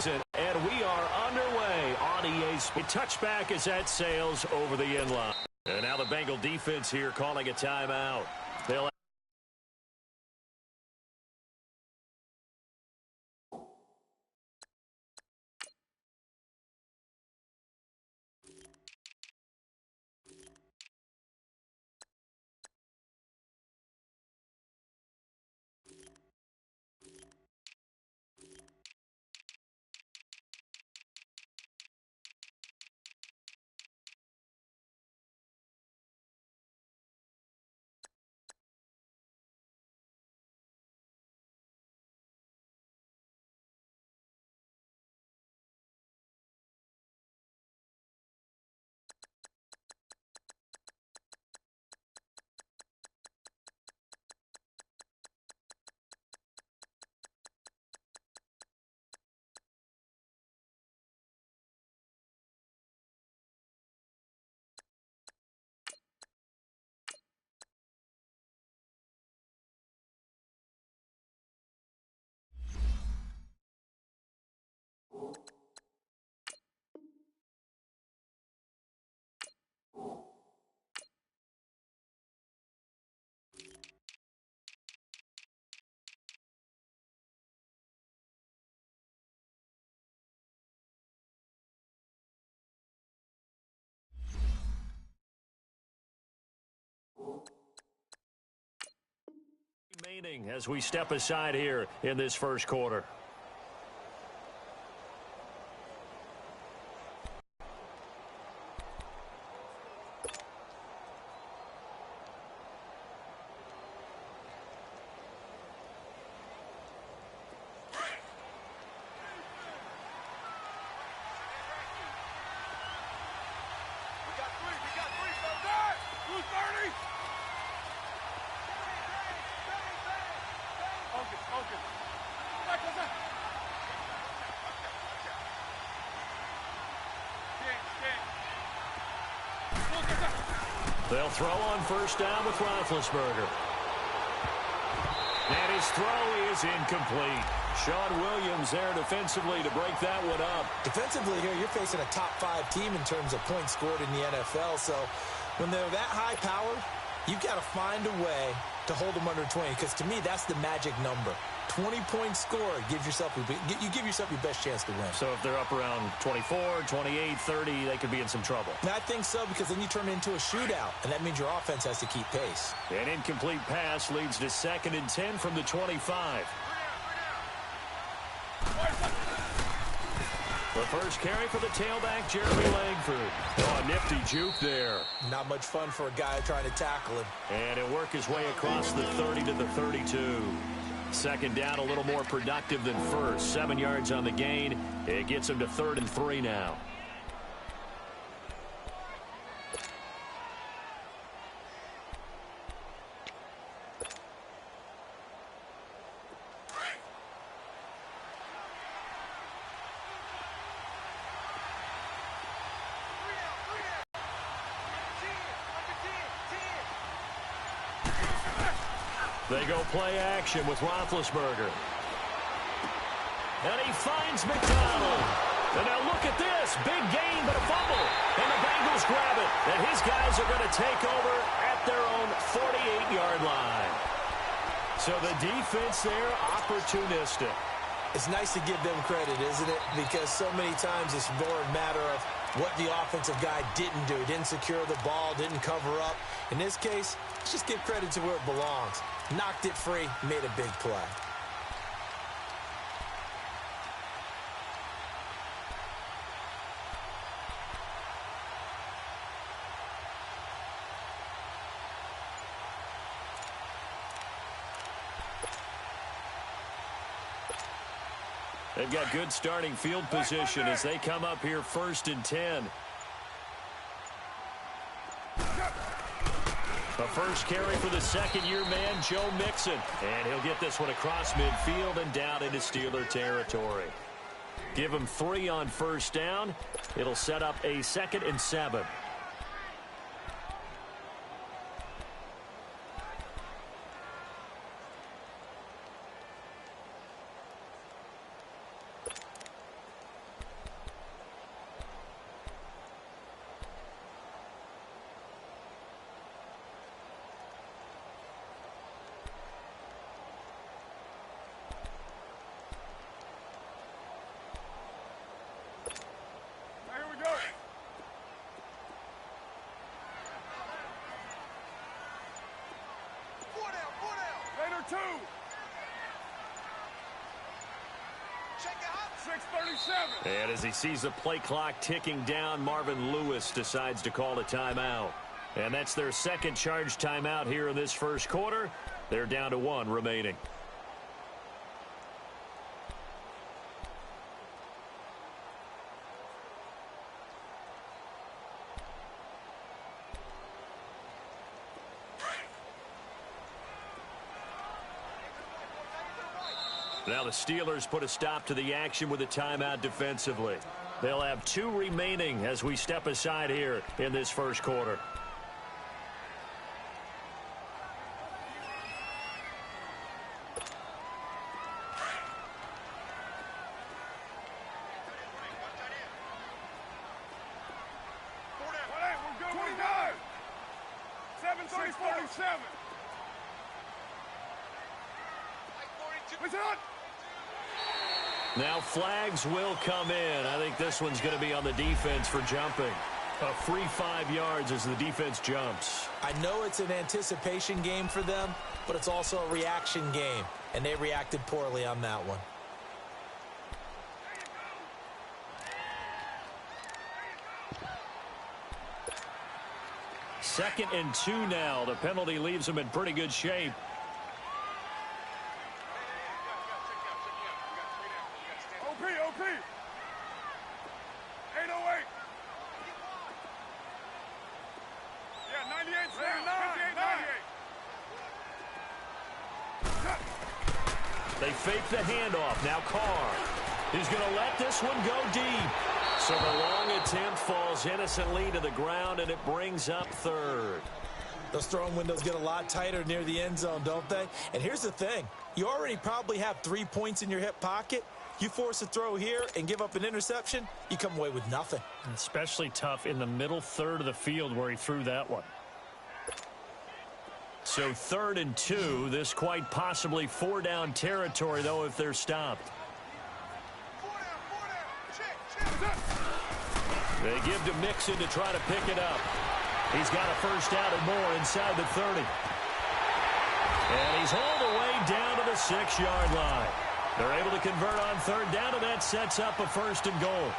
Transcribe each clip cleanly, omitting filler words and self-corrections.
And we are underway on EA Sports. Touchback as that sails over the end line. And now the Bengal defense here calling a timeout. They'll remaining as we step aside here in this first quarter. They'll throw on first down with Roethlisberger. And his throw is incomplete. Sean Williams there defensively to break that one up. Defensively here, you're facing a top-5 team in terms of points scored in the NFL. So when they're that high-powered, you've got to find a way to hold them under 20. Because to me, that's the magic number. 20 points scored, you give yourself your best chance to win. So if they're up around 24, 28, 30, they could be in some trouble. And I think so, because then you turn it into a shootout, and that means your offense has to keep pace. An incomplete pass leads to 2nd and 10 from the 25. The first carry for the tailback, Jeremy Langford. Oh, a nifty juke there. Not much fun for a guy trying to tackle him. And he'll work his way across the 30 to the 32. Second down, a little more productive than first. 7 yards on the gain. It gets him to 3rd and 3 now. They go play action with Roethlisberger. And he finds McDonald. And now look at this. Big gain, but a fumble. And the Bengals grab it. And his guys are going to take over at their own 48-yard line. So the defense there, opportunistic. It's nice to give them credit, isn't it? Because so many times it's more a matter of what the offensive guy didn't do. Didn't secure the ball, didn't cover up. In this case, let's just give credit to where it belongs. Knocked it free, made a big play. They've got good starting field position as they come up here 1st and 10. The first carry for the second-year man, Joe Mixon. And he'll get this one across midfield and down into Steeler territory. Give him 3 on first down. It'll set up a 2nd and 7. Number 2. Check it out. 6:37. And as he sees the play clock ticking down, Marvin Lewis decides to call a timeout. And that's their second charge timeout here in this first quarter. They're down to 1 remaining. Now the Steelers put a stop to the action with a timeout defensively. They'll have 2 remaining as we step aside here in this first quarter. Now flags will come in. I think this one's going to be on the defense for jumping. A free 5 yards as the defense jumps. I know it's an anticipation game for them, but it's also a reaction game, and they reacted poorly on that one. Second and 2 now. The penalty leaves them in pretty good shape. OP. 808. Yeah, 98. 98. They fake the handoff. Now Carr is going to let this one go deep. So the long attempt falls innocently to the ground, and it brings up third. Those throwing windows get a lot tighter near the end zone, don't they? And here's the thing. You already probably have 3 points in your hip pocket. You force a throw here and give up an interception, you come away with nothing. Especially tough in the middle third of the field where he threw that one. So 3rd and 2. This quite possibly 4-down territory, though, if they're stopped. They give to Mixon to try to pick it up. He's got a first down and more inside the 30. And he's all the way down to the 6-yard line. They're able to convert on 3rd down, and that sets up a 1st and goal.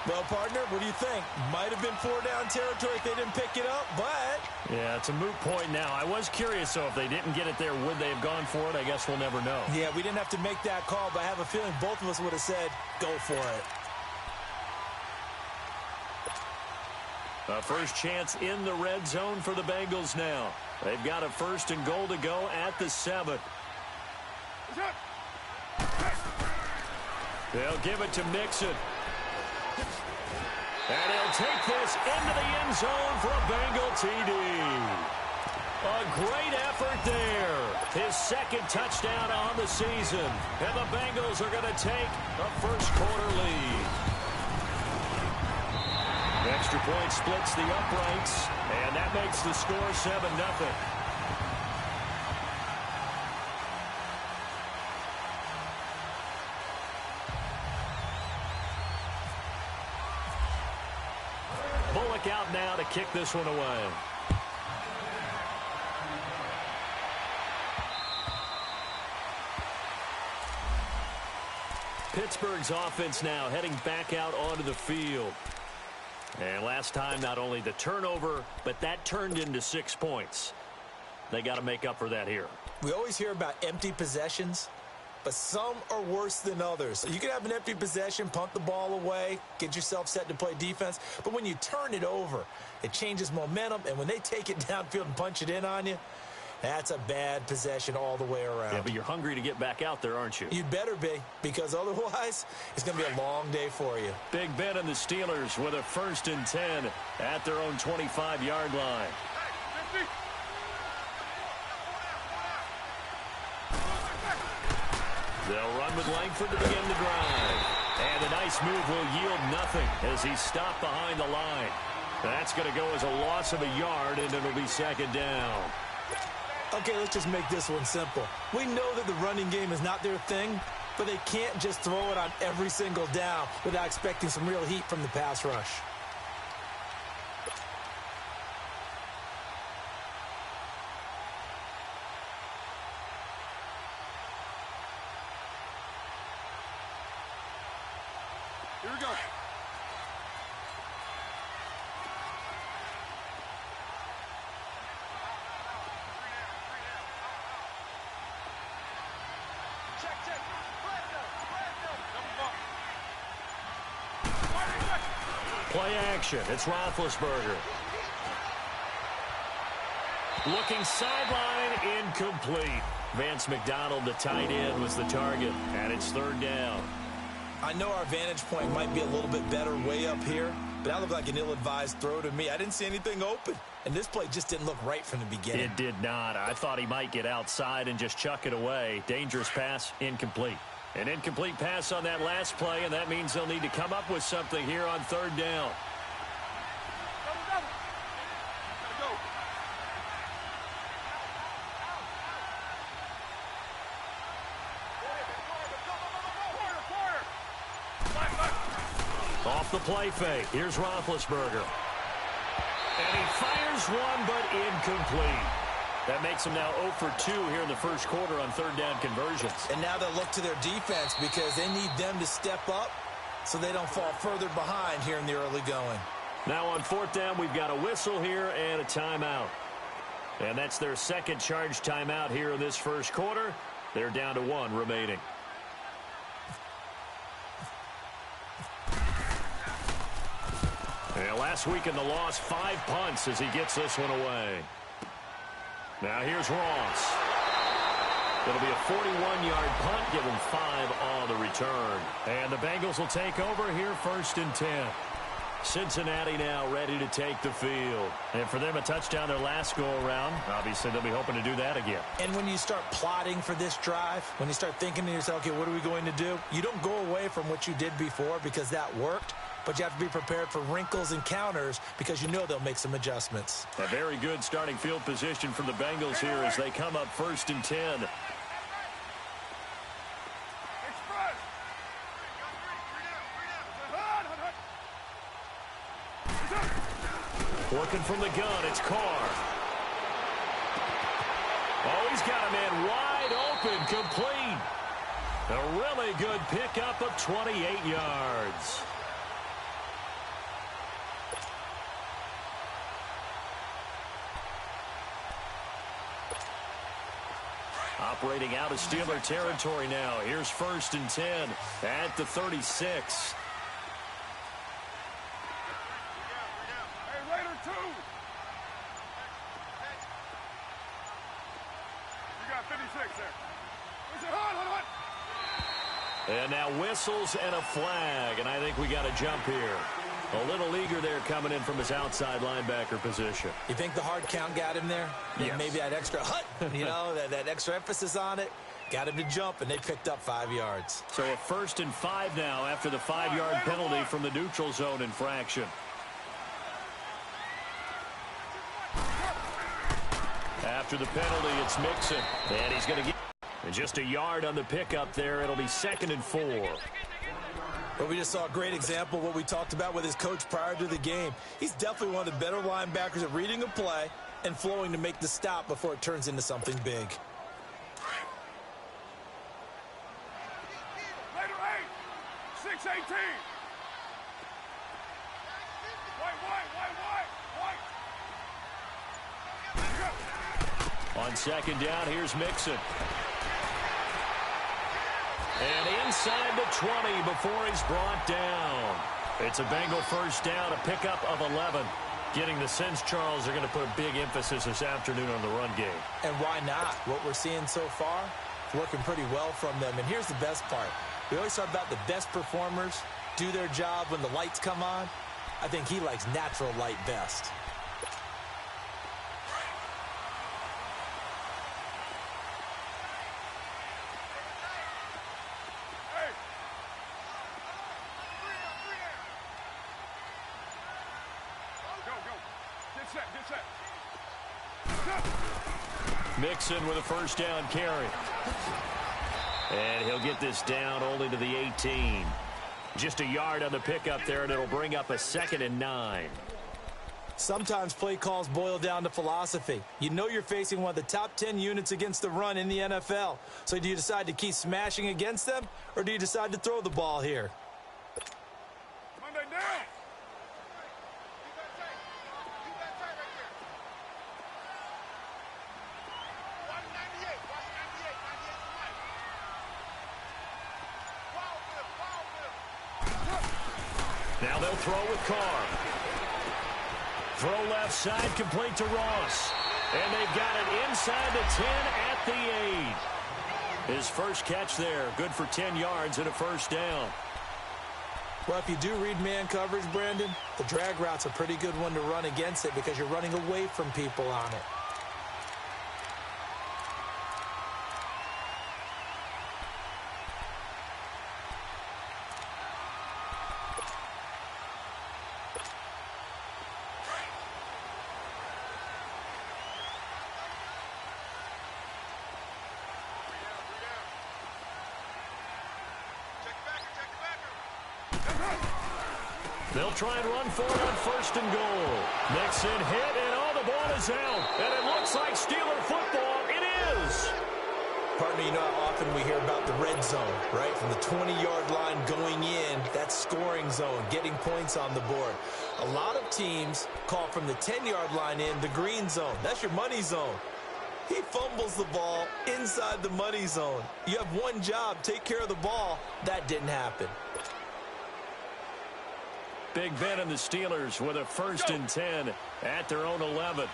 Well, partner, what do you think? Might have been 4-down territory if they didn't pick it up, but... Yeah, it's a moot point now. I was curious, though, if they didn't get it there, would they have gone for it? I guess we'll never know. Yeah, we didn't have to make that call, but I have a feeling both of us would have said, go for it. A first chance in the red zone for the Bengals now. They've got a 1st and goal to go at the 7. They'll give it to Mixon. And he'll take this into the end zone for a Bengal TD. A great effort there. His 2nd touchdown on the season. And the Bengals are going to take a first quarter lead. Extra point splits the uprights, and that makes the score 7-0. Bullock out now to kick this one away. Pittsburgh's offense now heading back out onto the field. And last time, not only the turnover, but that turned into 6 points. They got to make up for that here. We always hear about empty possessions, but some are worse than others. So you can have an empty possession, punt the ball away, get yourself set to play defense. But when you turn it over, it changes momentum. And when they take it downfield and punch it in on you, that's a bad possession all the way around. Yeah, but you're hungry to get back out there, aren't you? You'd better be, because otherwise it's going to be a long day for you. Big Ben and the Steelers with a 1st and 10 at their own 25-yard line. They'll run with Langford to begin the drive. And a nice move will yield nothing as he's stopped behind the line. That's going to go as a loss of a yard, and it'll be 2nd down. Okay, let's just make this one simple. We know that the running game is not their thing, but they can't just throw it on every single down without expecting some real heat from the pass rush. Here we go. Play action. It's Roethlisberger. Looking sideline, incomplete. Vance McDonald, the tight end, was the target, and it's third down. I know our vantage point might be a little bit better way up here, but that looked like an ill-advised throw to me. I didn't see anything open, and this play just didn't look right from the beginning. It did not. I thought he might get outside and just chuck it away. Dangerous pass, incomplete. An incomplete pass on that last play, and that means they'll need to come up with something here on third down. Off the play fake. Here's Roethlisberger. And he fires one, but incomplete. That makes them now 0 for 2 here in the first quarter on third down conversions. And now they'll look to their defense because they need them to step up so they don't fall further behind here in the early going. Now on fourth down, we've got a whistle here and a timeout. And that's their second charge timeout here in this first quarter. They're down to 1 remaining. And last week in the loss, 5 punts as he gets this one away. Now here's Ross. It'll be a 41-yard punt, give him 5 on the return. And the Bengals will take over here first and 10. Cincinnati now ready to take the field. And for them, a touchdown their last go-around. Obviously, they'll be hoping to do that again. And when you start plotting for this drive, when you start thinking to yourself, okay, what are we going to do? You don't go away from what you did before because that worked. But you have to be prepared for wrinkles and counters because you know they'll make some adjustments. A very good starting field position from the Bengals here as they come up first and 10. Looking from the gun, it's Carr. Oh, he's got a man wide open, complete. A really good pickup of 28 yards. Operating out of Steeler territory now. Here's first and 10 at the 36. Hey, Raider 2. You got 56 there. And now whistles and a flag, and I think we got a jump here. A little eager there coming in from his outside linebacker position. You think the hard count got him there? Yes. Maybe that extra hut, you know, that extra emphasis on it. Got him to jump, and they picked up 5 yards. So a first and 5 now after the 5-yard penalty from the neutral zone infraction. After the penalty, it's Mixon. And he's going to get just a yard on the pickup there. It'll be 2nd and 4. But we just saw a great example of what we talked about with his coach prior to the game. He's definitely one of the better linebackers at reading a play and flowing to make the stop before it turns into something big. Raider 8. 6-18. White. On second down, here's Mixon. And inside the 20 before he's brought down. It's a Bengal first down, a pickup of 11. Getting the sense Charles are going to put a big emphasis this afternoon on the run game. And why not? What we're seeing so far, working pretty well from them. And here's the best part. We always talk about the best performers do their job when the lights come on. I think he likes natural light best. Mixon with a first down carry. And he'll get this down only to the 18. Just a yard on the pickup there, and it'll bring up a 2nd and 9. Sometimes play calls boil down to philosophy. You know you're facing one of the top 10 units against the run in the NFL. So do you decide to keep smashing against them, or do you decide to throw the ball here? down. Now they'll throw with Carr. Throw left side, complete to Ross. And they've got it inside the 10 at the 8. His first catch there, good for 10 yards and a first down. Well, if you do read man coverage, Brandon, the drag route's a pretty good one to run against it because you're running away from people on it. They'll try and run for it on first and goal. Nixon hit, and the ball is out. And it looks like Steeler football. It is. Partner, you know how often we hear about the red zone, right? From the 20-yard line going in, that's scoring zone, getting points on the board. A lot of teams call from the 10-yard line in the green zone. That's your money zone. He fumbles the ball inside the money zone. You have one job, take care of the ball. That didn't happen. Big Ben and the Steelers with a first and 10 at their own 11.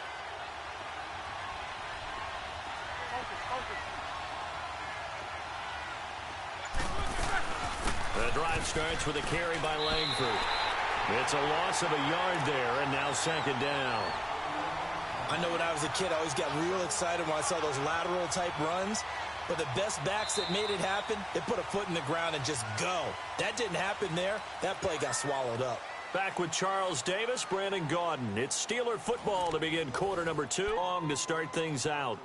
The drive starts with a carry by Langford. It's a loss of a yard there, and now second down. I know when I was a kid, I always got real excited when I saw those lateral-type runs. But the best backs that made it happen, they put a foot in the ground and just go. That didn't happen there. That play got swallowed up. Back with Charles Davis, Brandon Gaudin. It's Steeler football to begin quarter number 2. Long to start things out.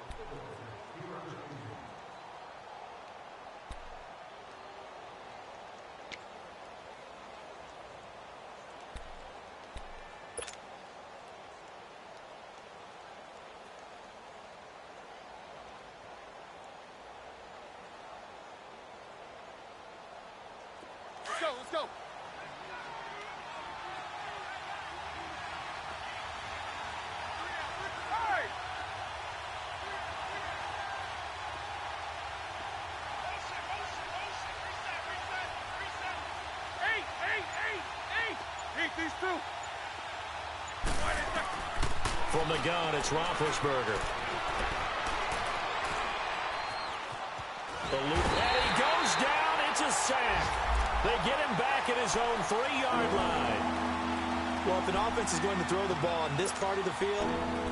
Let's go. Hey! Eight, these two. From the gun, it's Roethlisberger. The loop, and he goes down. It's a sack. They get him back at his own 3-yard line. Well, if an offense is going to throw the ball on this part of the field,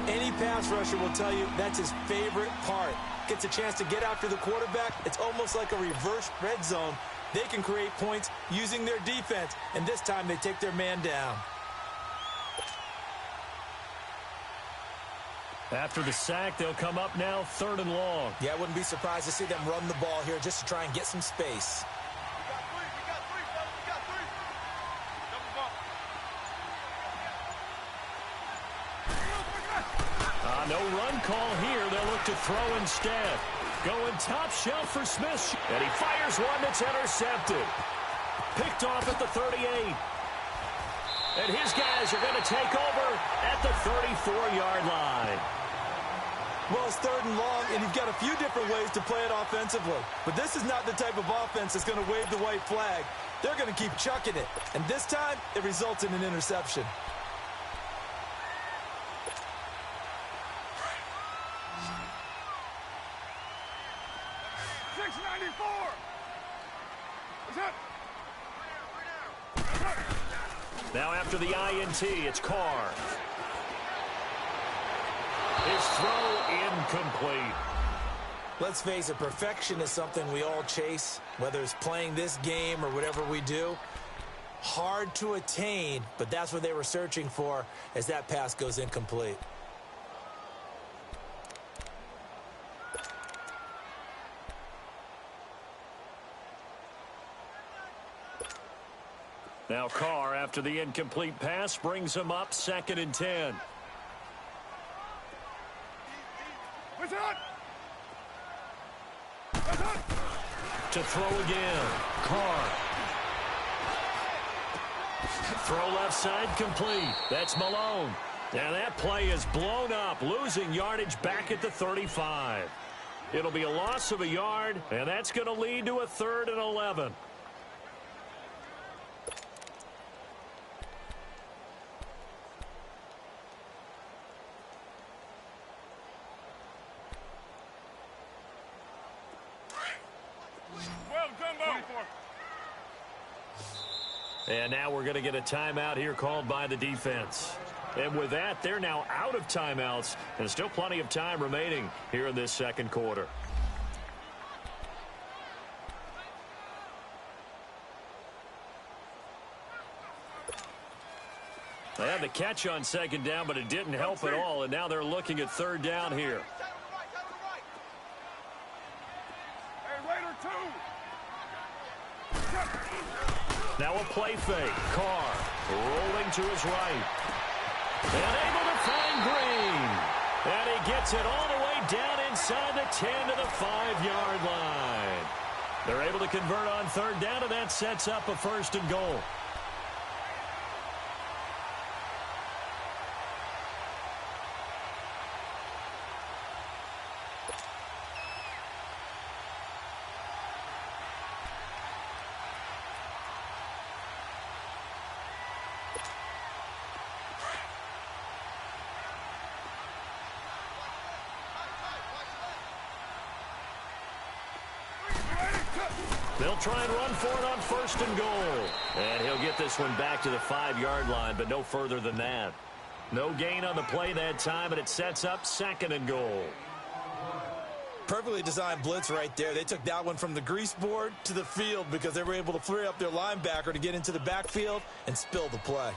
any pass rusher will tell you that's his favorite part. Gets a chance to get after the quarterback. It's almost like a reverse red zone. They can create points using their defense, and this time they take their man down. After the sack, they'll come up now 3rd and long. Yeah, I wouldn't be surprised to see them run the ball here just to try and get some space. No run call here. They'll look to throw instead. Going top shelf for Smith. And he fires one that's intercepted. Picked off at the 38. And his guys are going to take over at the 34-yard line. Well, it's 3rd and long, and you've got a few different ways to play it offensively. But this is not the type of offense that's going to wave the white flag. They're going to keep chucking it. And this time, it results in an interception. Now after the INT, it's Carr. His throw incomplete. Let's face it, perfection is something we all chase, whether it's playing this game or whatever we do. Hard to attain, but that's what they were searching for as that pass goes incomplete. Now Carr, after the incomplete pass, brings him up 2nd and 10. To throw again. Carr. Throw left side complete. That's Malone. And that play is blown up, losing yardage back at the 35. It'll be a loss of a yard, and that's going to lead to a 3rd and 11. Well done, Bo. And now we're going to get a timeout here called by the defense. And with that, they're now out of timeouts, and still plenty of time remaining here in this second quarter. They had the catch on second down, but it didn't help at all, and now they're looking at 3rd down here. Hey, Raider 2. Now a play fake. Carr rolling to his right. And able to find Green. And he gets it all the way down inside the 10 to the 5-yard line. They're able to convert on 3rd down, and that sets up a 1st and goal. They'll try and run for it on 1st and goal. And he'll get this one back to the 5-yard line, but no further than that. No gain on the play that time, and it sets up 2nd and goal. Perfectly designed blitz right there. They took that one from the grease board to the field because they were able to free up their linebacker to get into the backfield and spill the play.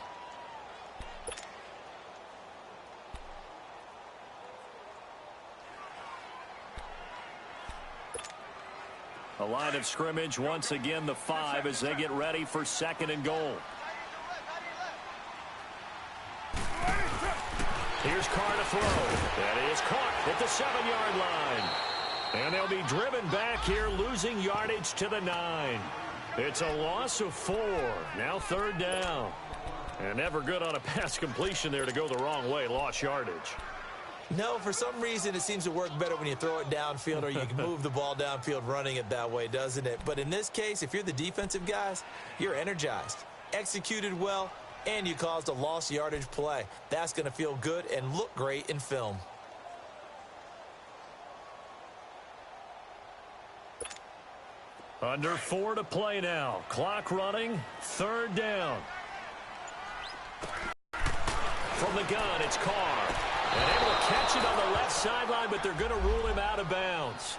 A line of scrimmage, once again, the 5 as they get ready for 2nd and goal. Here's Carr to throw. That is caught at the 7-yard line. And they'll be driven back here, losing yardage to the 9. It's a loss of 4. Now 3rd down. And never good on a pass completion there to go the wrong way. Lost yardage. No, for some reason it seems to work better when you throw it downfield or you can move the ball downfield running it that way, doesn't it? But in this case, if you're the defensive guys, you're energized, executed well, and you caused a lost yardage play. That's going to feel good and look great in film. Under 4 to play now. Clock running. 3rd down. From the gun, it's Carr. And able to catch it on the left sideline, but they're going to rule him out of bounds.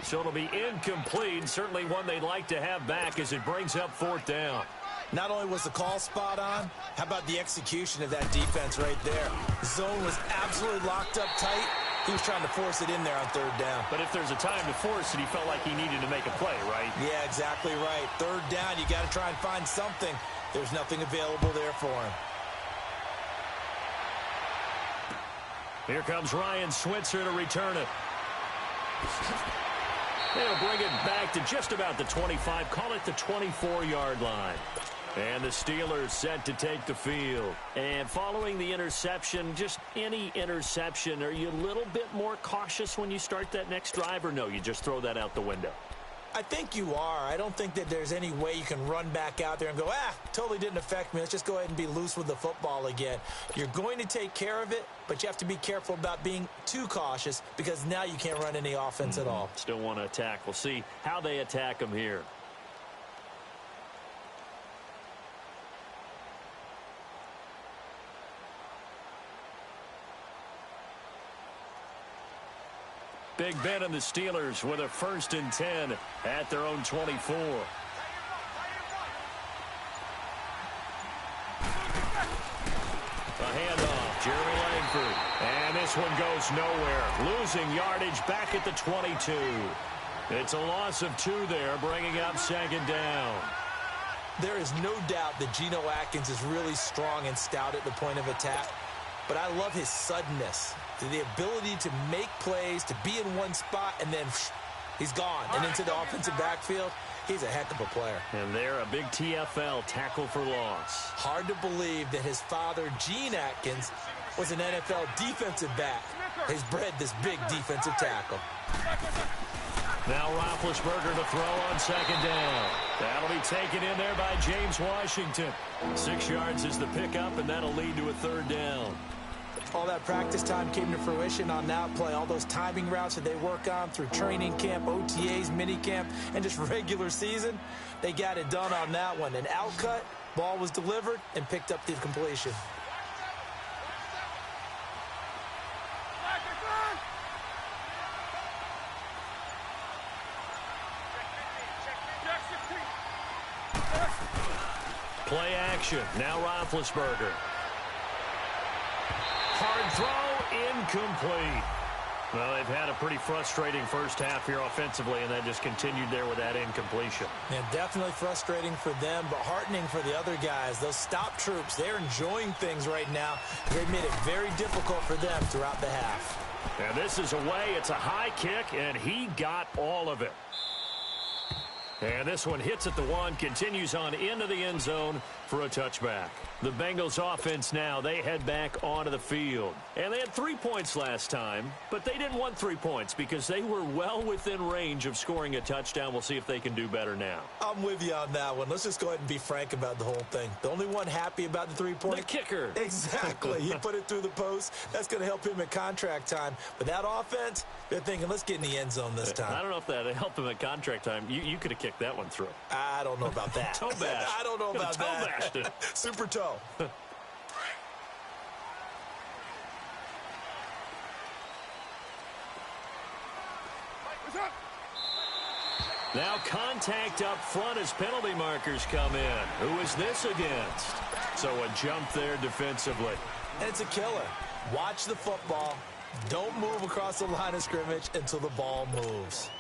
So it'll be incomplete, certainly one they'd like to have back as it brings up 4th down. Not only was the call spot on, how about the execution of that defense right there? Zone was absolutely locked up tight. He was trying to force it in there on 3rd down. But if there's a time to force it, he felt like he needed to make a play, right? Yeah, exactly right. 3rd down, you got to try and find something. There's nothing available there for him. Here comes Ryan Switzer to return it. They'll bring it back to just about the 25. Call it the 24-yard line. And the Steelers set to take the field. And following the interception, just any interception, are you a little bit more cautious when you start that next drive, or no, you just throw that out the window? I think you are. I don't think that there's any way you can run back out there and go, totally didn't affect me. Let's just go ahead and be loose with the football again. You're going to take care of it, but you have to be careful about being too cautious because now you can't run any offense at all. Still want to attack. We'll see how they attack them here. Big Ben and the Steelers with a 1st and 10 at their own 24. A handoff, Jerry Langford. And this one goes nowhere. Losing yardage back at the 22. It's a loss of 2 there, bringing up 2nd down. There is no doubt that Geno Atkins is really strong and stout at the point of attack. But I love his suddenness, the ability to make plays, to be in one spot, and then he's gone and into the offensive backfield. He's a heck of a player. And they're a big TFL, tackle for loss. Hard to believe that his father, Gene Atkins, was an NFL defensive back. He's bred this big defensive tackle. Now Roethlisberger to throw on second down. That'll be taken in there by James Washington. 6 yards is the pickup, and that'll lead to a third down. All that practice time came to fruition on that play. All those timing routes that they work on through training camp, OTAs, minicamp, and just regular season, they got it done on that one. An outcut, ball was delivered, and picked up the completion. Play action. Now Roethlisberger. Hard throw, incomplete. Well, they've had a pretty frustrating first half here offensively, and that just continued there with that incompletion. Yeah, definitely frustrating for them, but heartening for the other guys. Those stop troops, they're enjoying things right now. They've made it very difficult for them throughout the half. And this is away. It's a high kick, and he got all of it. And this one hits at the one, continues on into the end zone for a touchback. The Bengals offense now, they head back onto the field. And they had 3 points last time, but they didn't want 3 points because they were well within range of scoring a touchdown. We'll see if they can do better now. I'm with you on that one. Let's just go ahead and be frank about the whole thing. The only one happy about the 3-point? The kicker. Exactly. He put it through the post. That's going to help him at contract time. But that offense, they're thinking, let's get in the end zone this time. I don't know if that helped him at contract time. You could have kicked that one through. I don't know about that. Toe bash. I don't know about that. Toe bashed it. Super toe. Now contact up front as penalty markers come in. Who is this against? So a jump there defensively. And it's a killer. Watch the football. Don't move across the line of scrimmage until the ball moves.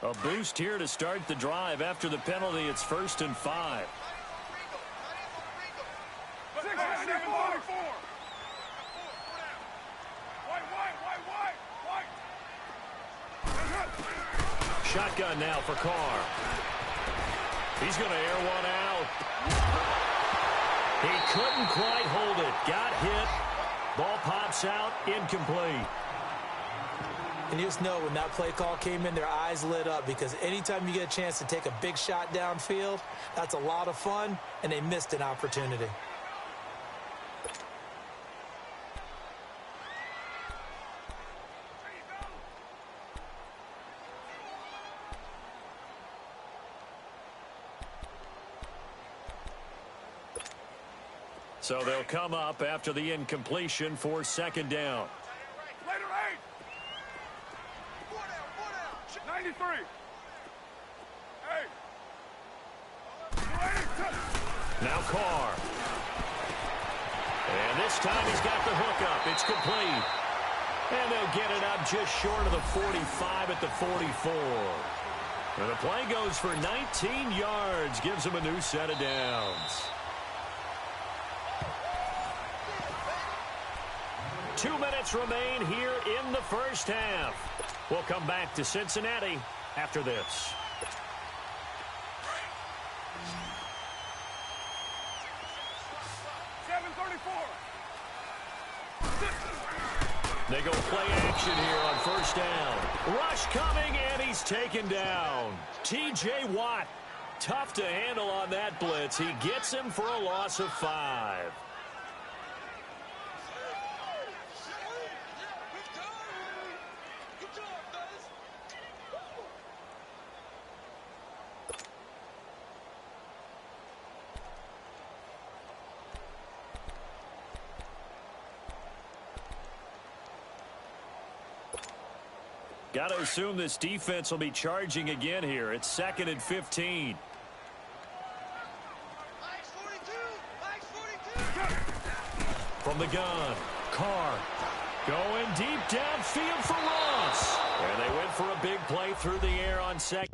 A boost here to start the drive. After the penalty, it's 1st and 5. Shotgun now for Carr. He's going to air one out. He couldn't quite hold it. Got hit. Ball pops out. Incomplete. And you just know when that play call came in, their eyes lit up because anytime you get a chance to take a big shot downfield, that's a lot of fun, and they missed an opportunity. So they'll come up after the incompletion for 2nd down. 93. Hey. Now Carr. And this time he's got the hook up. It's complete. And they'll get it up just short of the 45 at the 44. And the play goes for 19 yards. Gives them a new set of downs. 2 minutes remain here in the first half. We'll come back to Cincinnati after this. They go play action here on 1st down. Rush coming, and he's taken down. T.J. Watt, tough to handle on that blitz. He gets him for a loss of 5. Got to assume this defense will be charging again here. It's 2nd and 15. From the gun, Carr going deep downfield for Ross. And they went for a big play through the air on 2nd.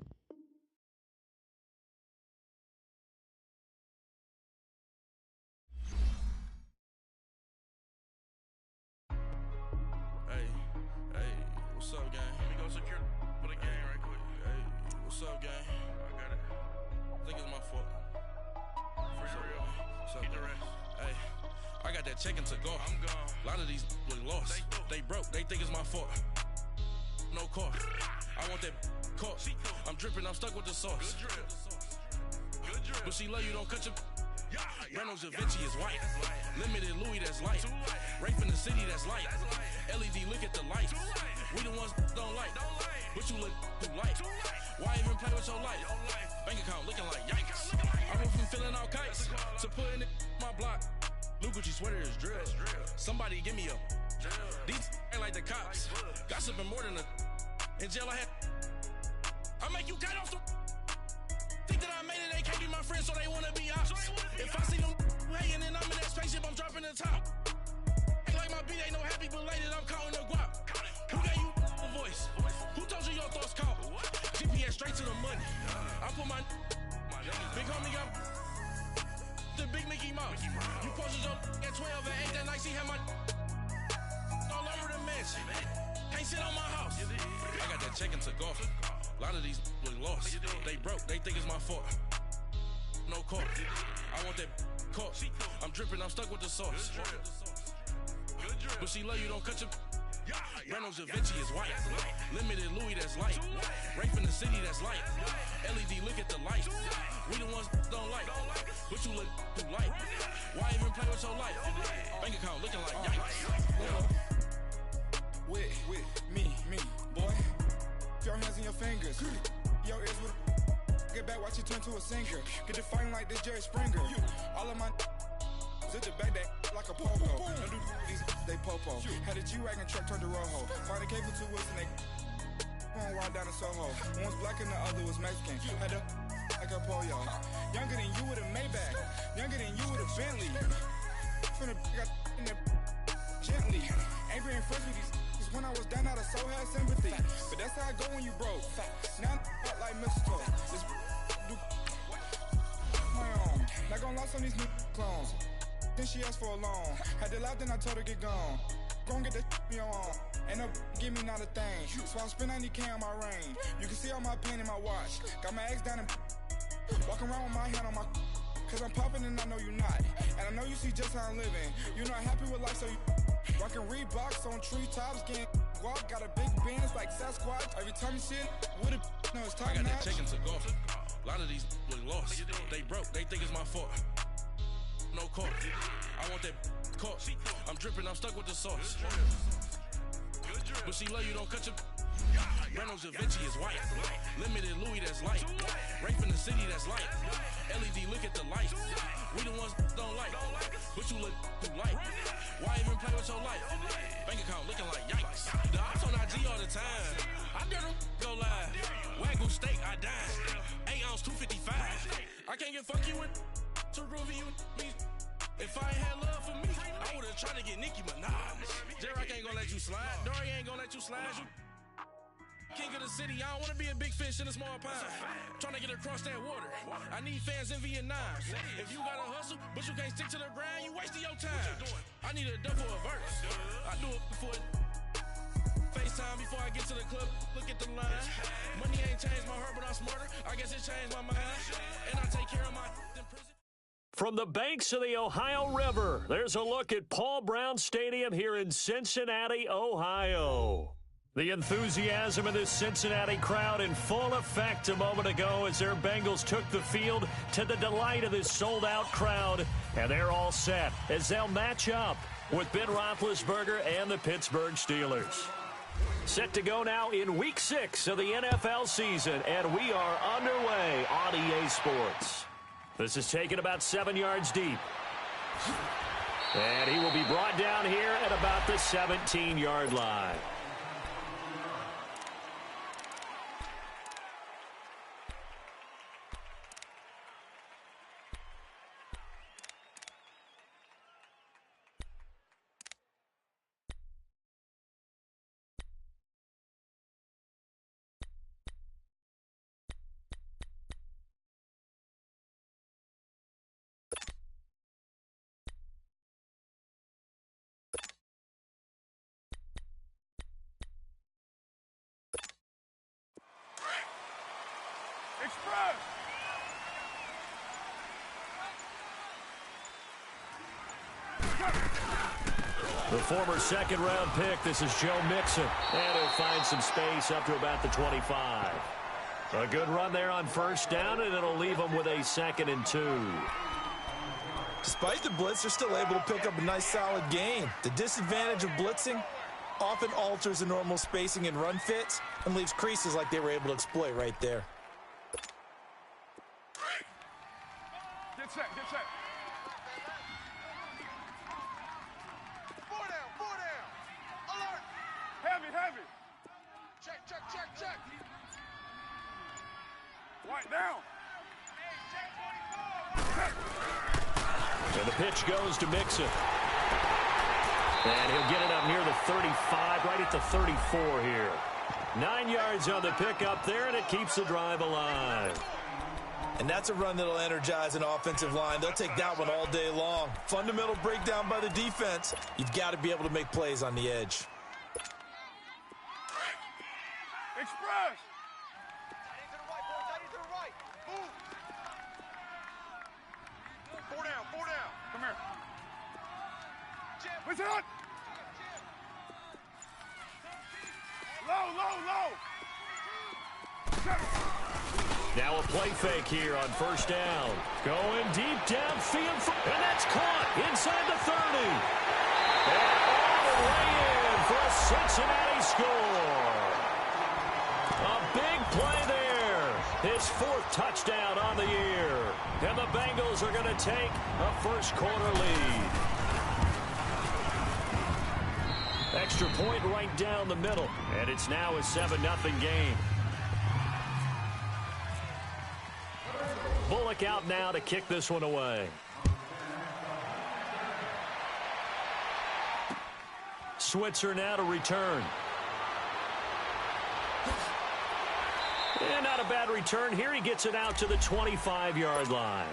What's up, gang? I got it. I think it's my fault. For real. Keep the rest. Hey, I got that check-in to go. I'm gone. A lot of these look lost. They broke. They think it's my fault. No car. I want that caught. I'm dripping. I'm stuck with the sauce. Good drip. Good drip. But she love you. Don't cut your. Reynolds Da Vinci is white. Limited Louis, that's light. Rape in the city, that's light. LED, look at the light. We the ones don't like. But you look too light. Why even play with your life? Bank account looking like yikes. I went from filling out kites to putting it in my block. Blue Gucci sweater is drill. Somebody give me a. These ain't like the cops. Gossiping more than a. In jail I had. I make you cut off the. Think that I made it, they can't be my friends, so they wanna be ops. If I see them hating and I'm in that spaceship, I'm dropping the top. Ain't like my beat ain't no happy belated, I'm counting the guap. Who gave you a voice? Who told you your thoughts count? GPS straight to the money. I put my big homie got the big Mickey Mouse. You posted your at 12 and 8 that night, she had my all over the mansion. Can't sit on my house. I got that check-in to go. A lot of these look lost. They broke. They think it's my fault. No car. I want that caught. I'm dripping. I'm stuck with the sauce. But she love you. Don't cut your. Reynolds Da Vinci is white. Limited Louis, that's light. Rape in the city, that's light. LED, look at the light. We the ones don't like. But you look too light. Why even play with your life? Bank account looking like yikes. With me, boy. Your hands and your fingers. Your ears with get back, watch you turn to a singer. Get to fighting like this Jerry Springer. All of my zip the back that like a pogo. Don't do these, they popo. Had a G-Wagon truck turned to Rojo. Find a cable 2 wheels and they going wild down in Soho. One was black and the other was Mexican. Had a like a pollo. Younger than you with a Maybach. Younger than you with a Bentley. Finna got in there gently. Ain't being friends with these. When I was down, I so had sympathy. But that's how I go when you broke. Now I'm out like mistletoe. This do my own. Not gonna lost on these new clones. Then she asked for a loan. Had to laugh, then I told her get gone. Gon' get that me on. Ain't no give me not a thing. So I spend 90K on my range. You can see all my pain in my watch. Got my ex down and walking around with my hand on my. Cause I'm popping and I know you not. And I know you see just how I'm living. You're not happy with life, so you rockin' Reeboks on treetops, getting walk, got a big Benz like Sasquatch. Every time you see it, with it, no, it's time. I got that check-in to go. A lot of these look lost. They broke. They think it's my fault. No car. I want that caught. I'm dripping. I'm stuck with the sauce. But she love you. Don't cut your. Reynolds Da Vinci is white. Limited Louis, that's light. Rape in the city, that's light. LED, look at the light. We the ones don't like. But you look too light. Why even play with your life? Bank account looking like yikes. The ops on IG all the time. I dare them go live. Wagyu steak, I died. 8 ounce, 255. I can't get funky with to groovy you me. If I ain't had love for me, I would've tried to get Nicki Minaj. J-Rock ain't gonna let you slide. Dory ain't gonna let you slide. You king of the city, I don't wanna be a big fish in a small pond. Trying to get across that water. I need fans in Vietnam. If you gotta hustle, but you can't stick to the grind, you wasting your time. I need a dub for a verse. I do it before FaceTime before I get to the club. Look at the line. Money ain't changed my heart, but I'm smarter. I guess it changed my mind. And I take care of my in prison. From the banks of the Ohio River, there's a look at Paul Brown Stadium here in Cincinnati, Ohio. The enthusiasm of this Cincinnati crowd in full effect a moment ago as their Bengals took the field to the delight of this sold-out crowd. And they're all set as they'll match up with Ben Roethlisberger and the Pittsburgh Steelers. Set to go now in Week 6 of the NFL season, and we are underway on EA Sports. This is taken about 7 yards deep. And he will be brought down here at about the 17-yard line. Express. The former second-round pick, this is Joe Mixon. And he'll find some space up to about the 25. A good run there on first down, and it'll leave them with a 2nd and 2. Despite the blitz, they're still able to pick up a nice solid gain. The disadvantage of blitzing often alters the normal spacing and run fits and leaves creases like they were able to exploit right there. Get set, get set. 4 down, 4 down. Alert. Heavy, heavy. Check, check, check, check. White down. And the pitch goes to Mixon. And he'll get it up near the 35, right at the 34 here. 9 yards on the pickup there, and it keeps the drive alive. And that's a run that'll energize an offensive line. They'll take that one all day long. Fundamental breakdown by the defense. You've got to be able to make plays on the edge. Express. Come here. What's it on? Low, low, low. Now a play fake here on first down. Going deep downfield, and that's caught inside the 30. And all the way in for a Cincinnati score. A big play there. His 4th touchdown on the year. And the Bengals are going to take a first-quarter lead. Extra point right down the middle. And it's now a 7-0 game. Bullock out now to kick this one away. Switzer now to return. And not a bad return here. He gets it out to the 25-yard line.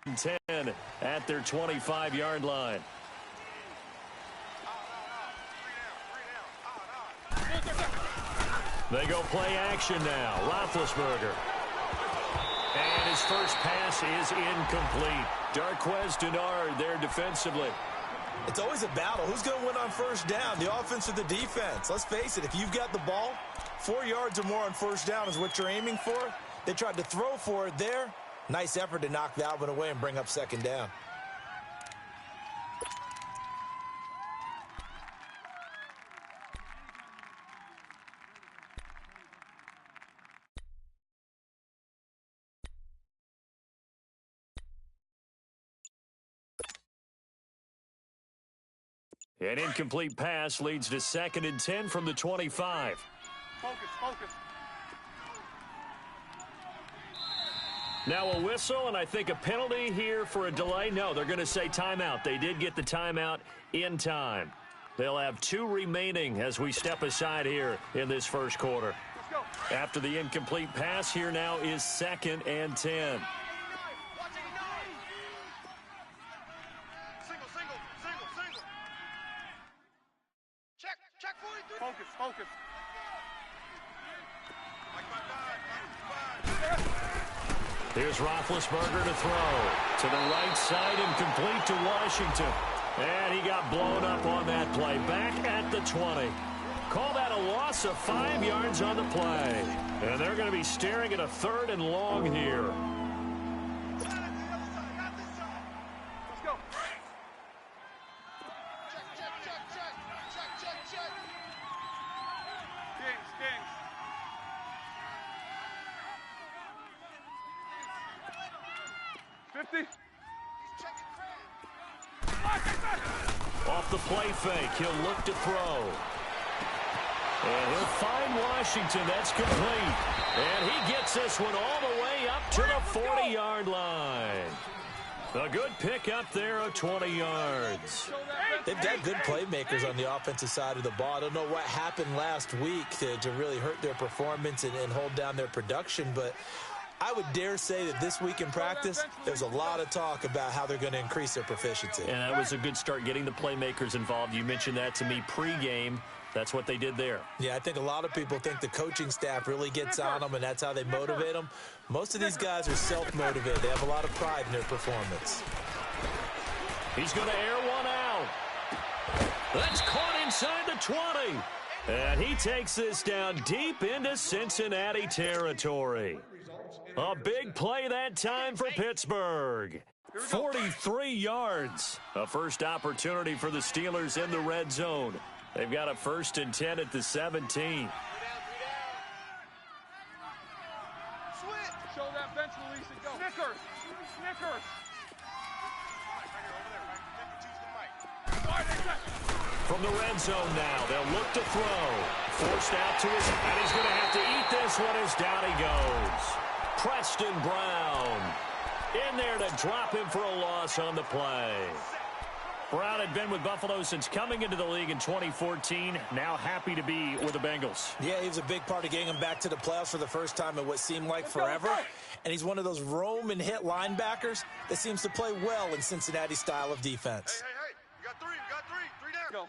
And 10 at their 25-yard line. They go play action now. Roethlisberger. And his first pass is incomplete. Darquez Denard there defensively. It's always a battle. Who's going to win on first down, the offense or the defense? Let's face it, if you've got the ball, 4 yards or more on first down is what you're aiming for. They tried to throw for it there. Nice effort to knock that one away and bring up second down. An incomplete pass leads to 2nd and 10 from the 25. Focus, focus. Now a whistle, and I think a penalty here for a delay. No, they're going to say timeout. They did get the timeout in time. They'll have 2 remaining as we step aside here in this first quarter. After the incomplete pass, here now is 2nd and 10. Focus, focus. Here's Roethlisberger to throw. To the right side and complete to Washington. And he got blown up on that play. Back at the 20. Call that a loss of 5 yards on the play. And they're going to be staring at a 3rd and long here. Off the play fake, he'll look to throw. And he'll find Washington. That's complete. And he gets this one all the way up to the 40-yard line. A good pick up there of 20 yards. They've got good playmakers on the offensive side of the ball. I don't know what happened last week to really hurt their performance and hold down their production, but I would dare say that this week in practice, there's a lot of talk about how they're going to increase their proficiency. And that was a good start, getting the playmakers involved. You mentioned that to me pregame. That's what they did there. Yeah, I think a lot of people think the coaching staff really gets on them, and that's how they motivate them. Most of these guys are self-motivated. They have a lot of pride in their performance. He's going to air one out. That's caught inside the 20. And he takes this down deep into Cincinnati territory. A big play that time for Pittsburgh. 43 yards. A first opportunity for the Steelers in the red zone. They've got a 1st and 10 at the 17. Switch. Show that bench release and go. Snickers. Snickers. From the red zone now, they'll look to throw. Forced out to his, and he's going to have to eat this one as down he goes. Preston Brown in there to drop him for a loss on the play. Brown had been with Buffalo since coming into the league in 2014. Now happy to be with the Bengals. Yeah, he was a big part of getting him back to the playoffs for the first time in what seemed like forever. And he's one of those roam and hit linebackers that seems to play well in Cincinnati's style of defense. Hey, you got three. Three down. Go.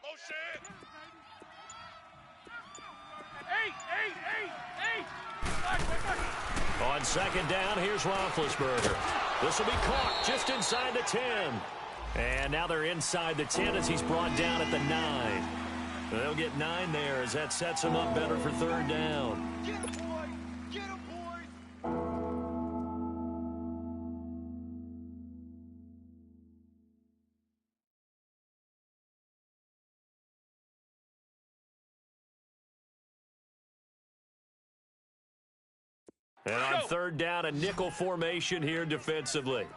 Motion. 8. On second down, here's Roethlisberger. This will be caught just inside the 10. And now they're inside the 10 as he's brought down at the 9. They'll get 9 there as that sets him up better for 3rd down. Get him, boys. Get him, boys. And on 3rd down, a nickel formation here defensively.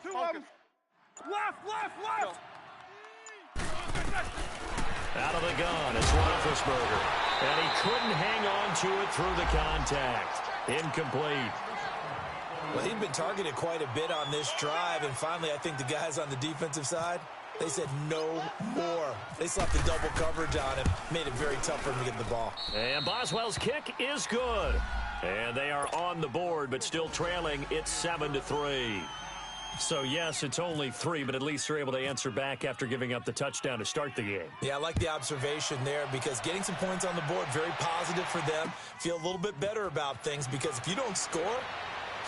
Focus. Left. Out of the gun, it's Roethlisberger. And he couldn't hang on to it through the contact. Incomplete. Well, he'd been targeted quite a bit on this drive, and finally I think the guys on the defensive side, they said no more. They slapped the double coverage on him, made it very tough for him to get the ball. And Boswell's kick is good. And they are on the board, but still trailing. It's 7-3. So, yes, it's only 3, but at least they're able to answer back after giving up the touchdown to start the game. Yeah, I like the observation there because getting some points on the board, very positive for them. Feel a little bit better about things because if you don't score,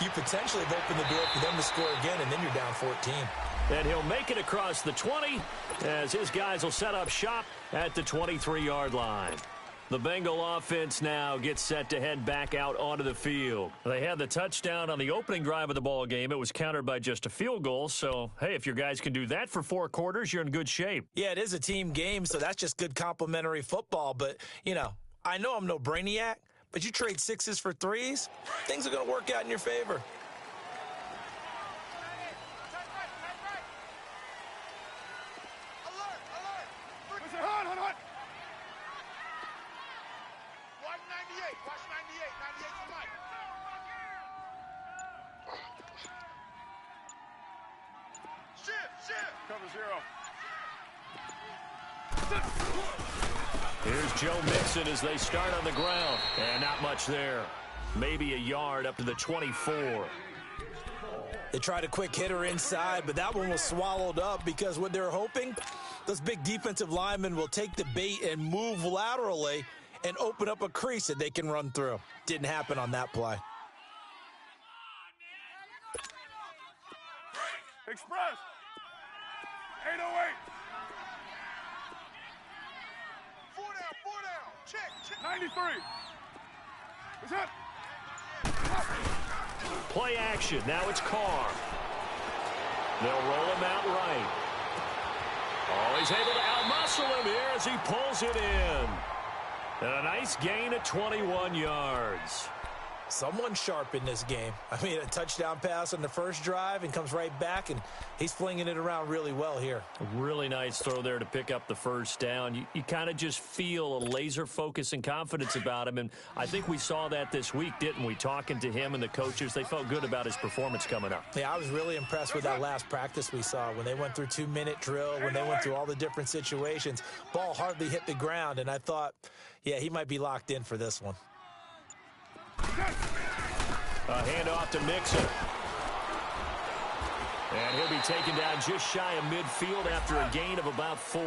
you potentially have opened the door for them to score again, and then you're down 14. And he'll make it across the 20 as his guys will set up shop at the 23-yard line. The Bengal offense now gets set to head back out onto the field. They had the touchdown on the opening drive of the ball game. It was countered by just a field goal. So, hey, if your guys can do that for 4 quarters, you're in good shape. Yeah, it is a team game, so that's just good complimentary football. But, I know I'm no brainiac, but you trade 6s for 3s, things are going to work out in your favor. Cover 0. Here's Joe Mixon as they start on the ground. And not much there. Maybe a yard up to the 24. They tried a quick hitter inside, but that one was swallowed up because what they're hoping, those big defensive linemen will take the bait and move laterally and open up a crease that they can run through. Didn't happen on that play. Express. 808. 4 down. Check. 93. Is it? Play action. Now it's Carr. They'll roll him out right. Oh, he's able to outmuscle him here as he pulls it in. And a nice gain of 21 yards. Someone sharp in this game. I mean, a touchdown pass on the first drive and comes right back, and he's flinging it around really well here. A really nice throw there to pick up the first down. You kind of just feel a laser focus and confidence about him, and I think we saw that this week, didn't we? Talking to him and the coaches, they felt good about his performance coming up. Yeah, I was really impressed with that last practice we saw when they went through 2-minute drill, when they went through all the different situations. Ball hardly hit the ground, and I thought, yeah, he might be locked in for this one. A handoff to Mixon. And he'll be taken down just shy of midfield after a gain of about 4.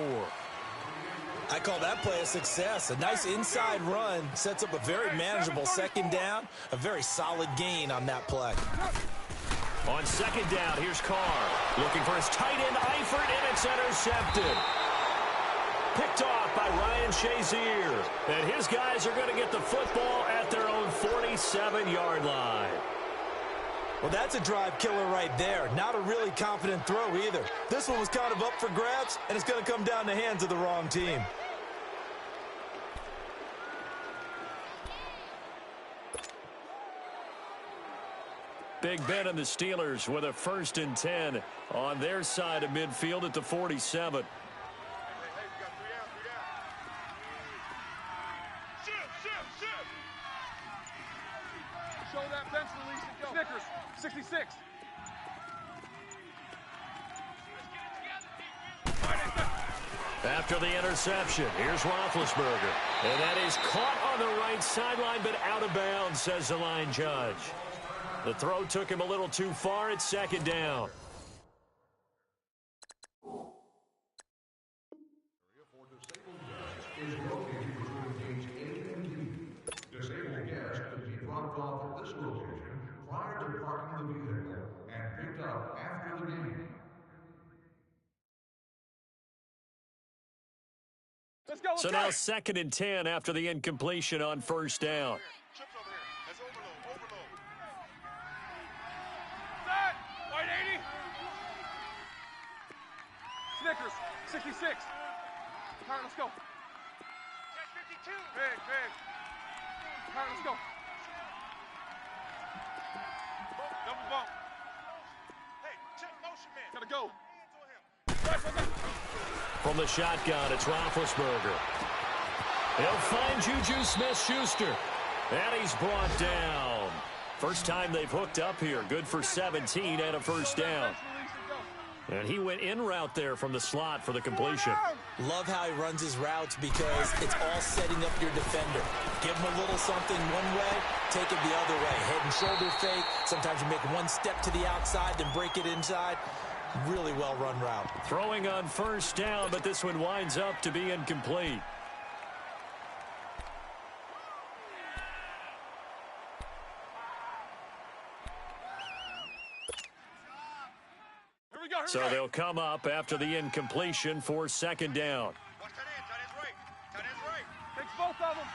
I call that play a success. A nice inside run sets up a very manageable second down, a very solid gain on that play. On second down, here's Carr. Looking for his tight end, Eifert, and it's intercepted. Picked off by Ryan Shazier. And his guys are going to get the football at their own 47-yard line. Well, that's a drive killer right there. Not a really confident throw either. This one was kind of up for grabs, and it's going to come down the hands of the wrong team. Big Ben and the Steelers with a 1st and 10 on their side of midfield at the 47. Show that bench release and go. Snickers, 66. After the interception, here's Roethlisberger. And that is caught on the right sideline, but out of bounds, says the line judge. The throw took him a little too far. It's second down. Disabled guests could be dropped off at this location prior to parking the vehicle and picked up after the game. Let's go. So now 2nd and 10 after the incompletion on 1st down. Chips over here. That's overload. Set. White 80. Snickers, 66. All right, let's go. Check 52. Big. All right, let's go. Double bump. Hey, check motion man. Gotta go. From the shotgun, it's Roethlisberger. He'll find Juju Smith-Schuster. And he's brought down. First time they've hooked up here. Good for 17 and a 1st down. And he went in route there from the slot for the completion. Love how he runs his routes because it's all setting up your defender. Give him a little something one way, take it the other way. Head and shoulder fake. Sometimes you make one step to the outside, then break it inside. Really well-run route. Throwing on 1st down, but this one winds up to be incomplete. Here we go. So they'll come up after the incompletion for 2nd down. Watch tight end. Tight end's right. Tight end's right. Takes both of them.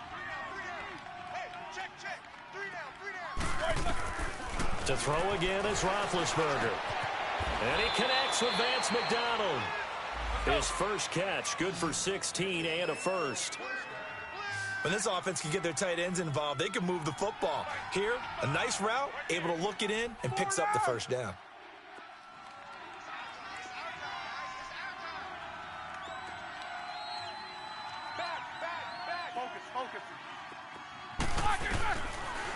3 down. Hey, check. 3 down. To throw again is Roethlisberger. And he connects with Vance McDonald. His first catch, good for 16 and a 1st. When this offense can get their tight ends involved, they can move the football. Here, a nice route, able to look it in, and picks up the 1st down. Focus.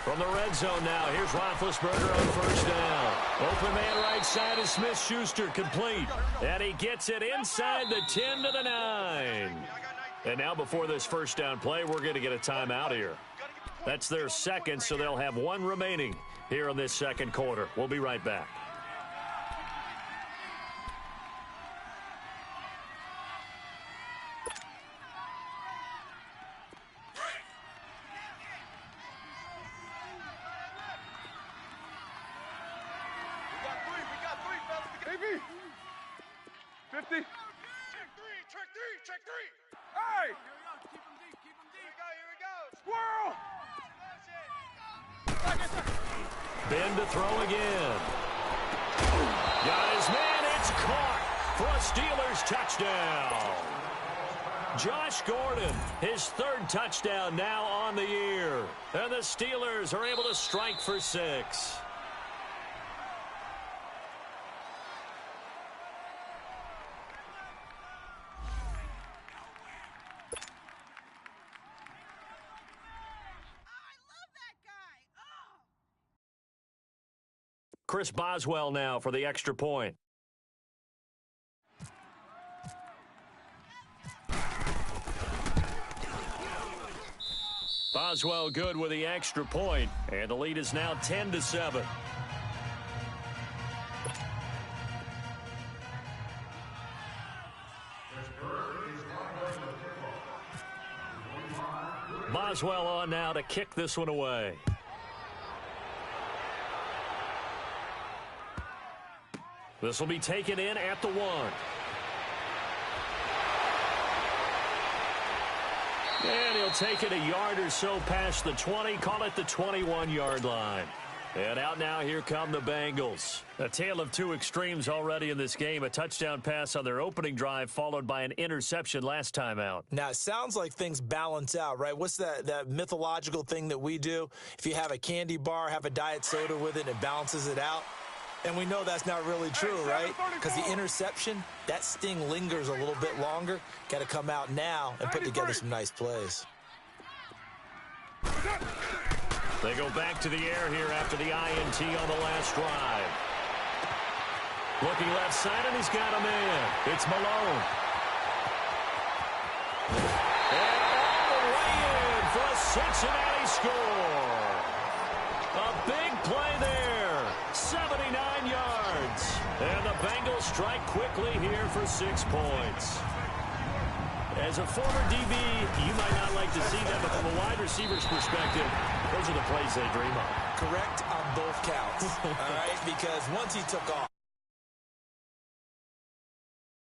From the red zone now, here's Roethlisberger on 1st down. Open man right side is Smith-Schuster, complete. And he gets it inside the 10 to the 9. And now before this 1st down play, we're going to get a timeout here. That's their 2nd, so they'll have 1 remaining here in this 2nd quarter. We'll be right back. Baby. 50. Check 3. Hey. Keep him deep. Here we go. Squirrel. Ben to throw again. Got his man. It's caught for a Steelers touchdown. Josh Gordon, his third touchdown now on the year. And the Steelers are able to strike for 6. Chris Boswell now for the extra point. Boswell good with the extra point, and the lead is now 10-7. Boswell on now to kick this one away. This will be taken in at the 1. And he'll take it a yard or so past the 20, call it the 21-yard line. And out now, here come the Bengals. A tale of two extremes already in this game. A touchdown pass on their opening drive, followed by an interception last time out. Now, it sounds like things balance out, right? What's that mythological thing that we do? If you have a candy bar, have a diet soda with it, it balances it out. And we know that's not really true, right? Because the interception, that sting lingers a little bit longer. Got to come out now and put together some nice plays. They go back to the air here after the INT on the last drive. Looking left side, and he's got a man. It's Malone. And all the way in for a Cincinnati score. A big play there. 79 yards. And the Bengals strike quickly here for 6 points. As a former DB, you might not like to see that, but from a wide receiver's perspective, those are the plays they dream of. Correct on both counts, all right? Because once he took off.